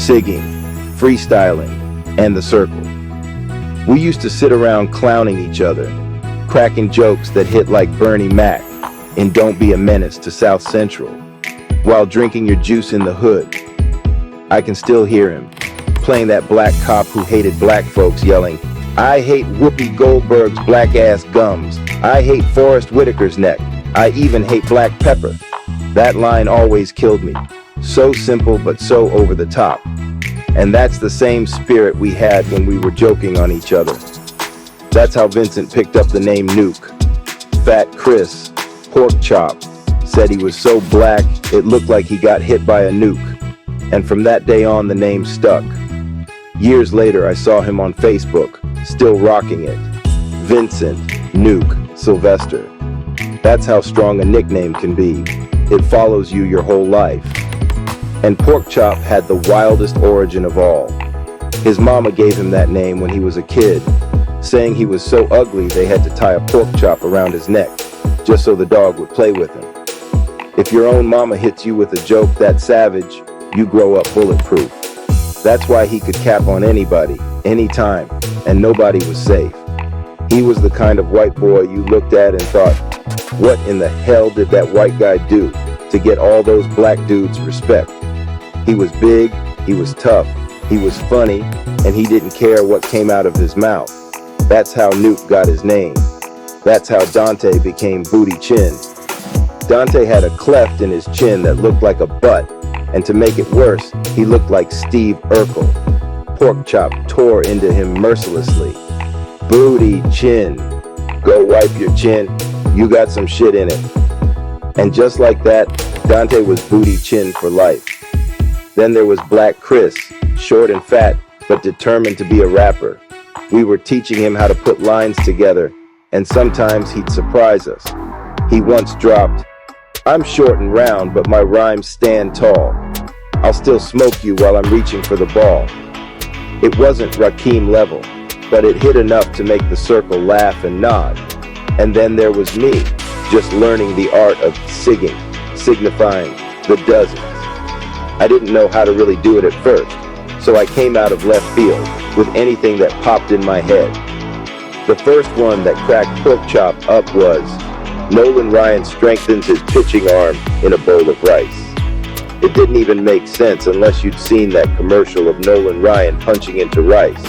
sigging, freestyling, and the circle. We used to sit around clowning each other, cracking jokes that hit like Bernie Mac in Don't Be a Menace to South Central, while drinking your juice in the hood. I can still hear him, playing that black cop who hated black folks, yelling, "I hate Whoopi Goldberg's black ass gums. I hate Forrest Whitaker's neck. I even hate black pepper." That line always killed me. So simple, but so over the top. And that's the same spirit we had when we were joking on each other. That's how Vincent picked up the name Nuke. Fat Chris, pork chop, said he was so black it looked like he got hit by a nuke. And from that day on, the name stuck. Years later, I saw him on Facebook, still rocking it. Vincent Nuke Sylvester. That's how strong a nickname can be. It follows you your whole life. And Pork Chop had the wildest origin of all. His mama gave him that name when he was a kid, saying he was so ugly they had to tie a pork chop around his neck, just so the dog would play with him. If your own mama hits you with a joke that savage, you grow up bulletproof. That's why he could cap on anybody, anytime, and nobody was safe. He was the kind of white boy you looked at and thought, what in the hell did that white guy do to get all those black dudes respect? He was big, he was tough, he was funny, and he didn't care what came out of his mouth. That's how Nuke got his name. That's how Dante became Booty Chin. Dante had a cleft in his chin that looked like a butt, and to make it worse, he looked like Steve Urkel. Pork Chop tore into him mercilessly. Booty Chin. Go wipe your chin, you got some shit in it. And just like that, Dante was Booty Chin for life. Then there was Black Chris, short and fat, but determined to be a rapper. We were teaching him how to put lines together, and sometimes he'd surprise us. He once dropped, "I'm short and round, but my rhymes stand tall. I'll still smoke you while I'm reaching for the ball." It wasn't Rakim level, but it hit enough to make the circle laugh and nod. And then there was me, just learning the art of sigging, signifying the dozens. I didn't know how to really do it at first, so I came out of left field with anything that popped in my head. The first one that cracked Pork Chop up was, Nolan Ryan strengthens his pitching arm in a bowl of rice. It didn't even make sense unless you'd seen that commercial of Nolan Ryan punching into rice,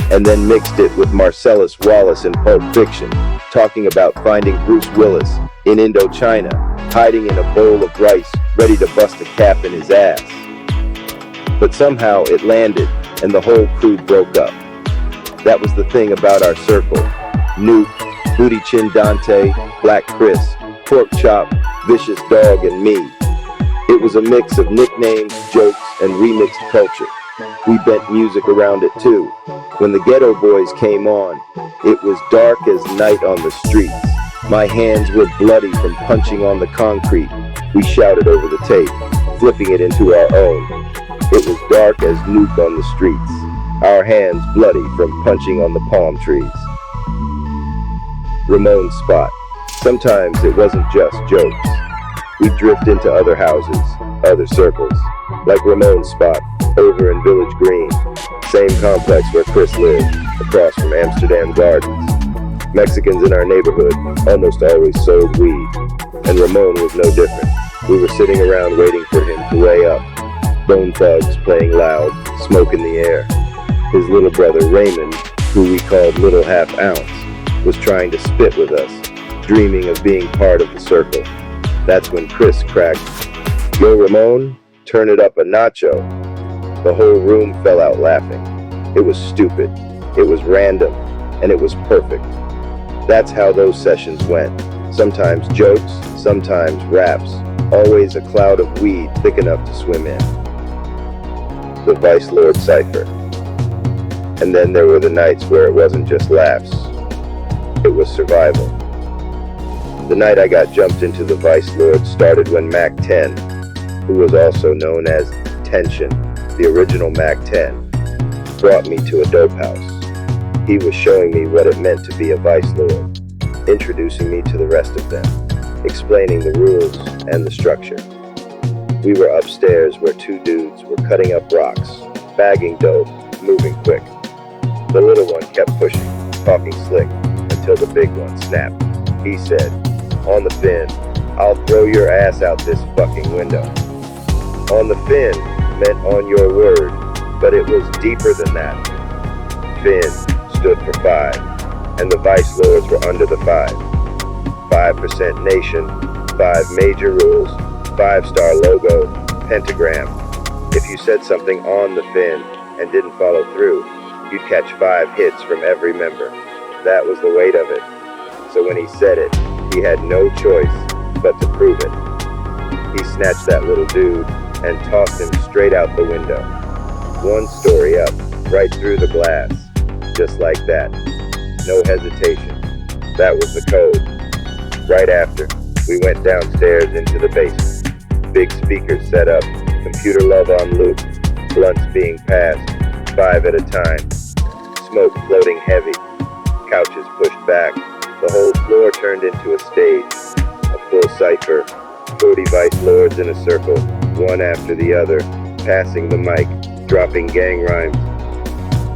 and then mixed it with Marcellus Wallace in Pulp Fiction, talking about finding Bruce Willis in Indochina, hiding in a bowl of rice, ready to bust a cap in his ass. But somehow it landed, and the whole crew broke up. That was the thing about our circle. Nuke, Booty Chin Dante, Black Chris, Pork Chop, Vicious Dog, and me. It was a mix of nicknames, jokes, and remixed culture. We bent music around it too. When the Ghetto Boys came on, it was dark as night on the streets. My hands were bloody from punching on the concrete. We shouted over the tape, flipping it into our own. It was dark as Nuke on the streets. Our hands bloody from punching on the palm trees. Ramon's spot. Sometimes it wasn't just jokes. We'd drift into other houses, other circles, like Ramon's spot over in Village Green, same complex where Chris lived, across from Amsterdam Gardens. Mexicans in our neighborhood almost always sold weed, and Ramon was no different. We were sitting around waiting for him to weigh up. Bone Thugs playing loud, smoke in the air. His little brother Raymond, who we called Little Half Ounce, was trying to spit with us, dreaming of being part of the circle. That's when Chris cracked, "Yo Ramon, turn it up a nacho." The whole room fell out laughing. It was stupid, it was random, and it was perfect. That's how those sessions went. Sometimes jokes, sometimes raps, always a cloud of weed thick enough to swim in. The Vice Lord Cypher. And then there were the nights where it wasn't just laughs, it was survival. The night I got jumped into the Vice Lord started when Mac 10, who was also known as Tension, the original Mac 10, brought me to a dope house. He was showing me what it meant to be a Vice Lord, introducing me to the rest of them, explaining the rules and the structure. We were upstairs where two dudes were cutting up rocks, bagging dough, moving quick. The little one kept pushing, talking slick, until the big one snapped. He said, "On the fin, I'll throw your ass out this fucking window." On the fin meant on your word, but it was deeper than that. Fin stood for 5, and the vice lords were under the 5. 5% nation, 5 major rules, 5-star logo, pentagram. If you said something on the fin and didn't follow through, you'd catch 5 hits from every member. That was the weight of it. So when he said it, he had no choice but to prove it. He snatched that little dude and tossed him straight out the window. 1 story up, right through the glass. Just like that. No hesitation. That was the code. Right after, we went downstairs into the basement. Big speakers set up, computer love on loop, blunts being passed, 5 at a time. Smoke floating heavy, couches pushed back. The whole floor turned into a stage. A full cipher, 40 vice lords in a circle, one after the other, passing the mic, dropping gang rhymes.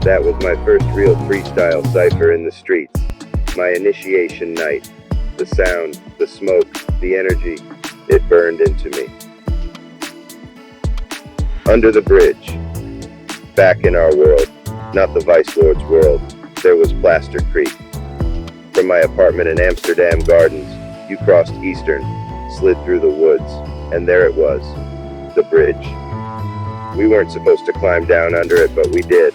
That was my first real freestyle cipher in the streets. My initiation night. The sound, the smoke, the energy, it burned into me. Under the bridge. Back in our world, not the Vice Lord's world, there was Plaster Creek. From my apartment in Amsterdam Gardens, you crossed Eastern, slid through the woods, and there it was, the bridge. We weren't supposed to climb down under it, but we did.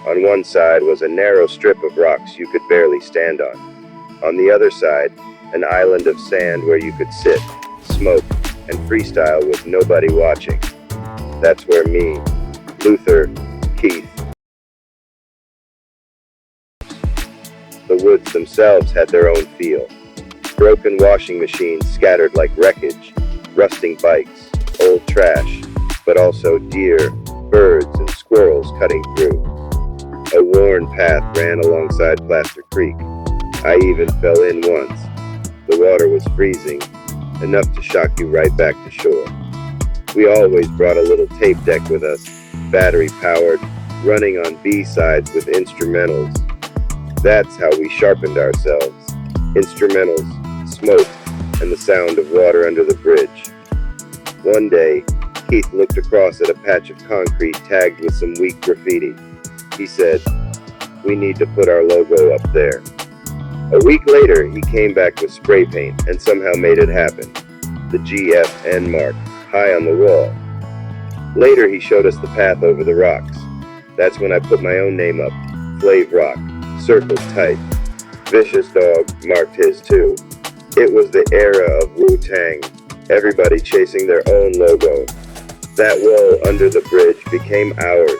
On one side was a narrow strip of rocks you could barely stand on. On the other side, an island of sand where you could sit, smoke, and freestyle with nobody watching. That's where me, Luther, Keith. The woods themselves had their own feel. Broken washing machines scattered like wreckage, rusting bikes, old trash, but also deer, birds, and squirrels cutting through. A worn path ran alongside Plaster Creek. I even fell in once. The water was freezing, enough to shock you right back to shore. We always brought a little tape deck with us, battery-powered, running on B-sides with instrumentals. That's how we sharpened ourselves. Instrumentals, smoke, and the sound of water under the bridge. One day, Keith looked across at a patch of concrete tagged with some weak graffiti. He said, "We need to put our logo up there." A week later, he came back with spray paint and somehow made it happen. The GFN mark, high on the wall. Later, he showed us the path over the rocks. That's when I put my own name up, Flav Rock, circled tight. Vicious Dog marked his too. It was the era of Wu-Tang, everybody chasing their own logo. That wall under the bridge became ours.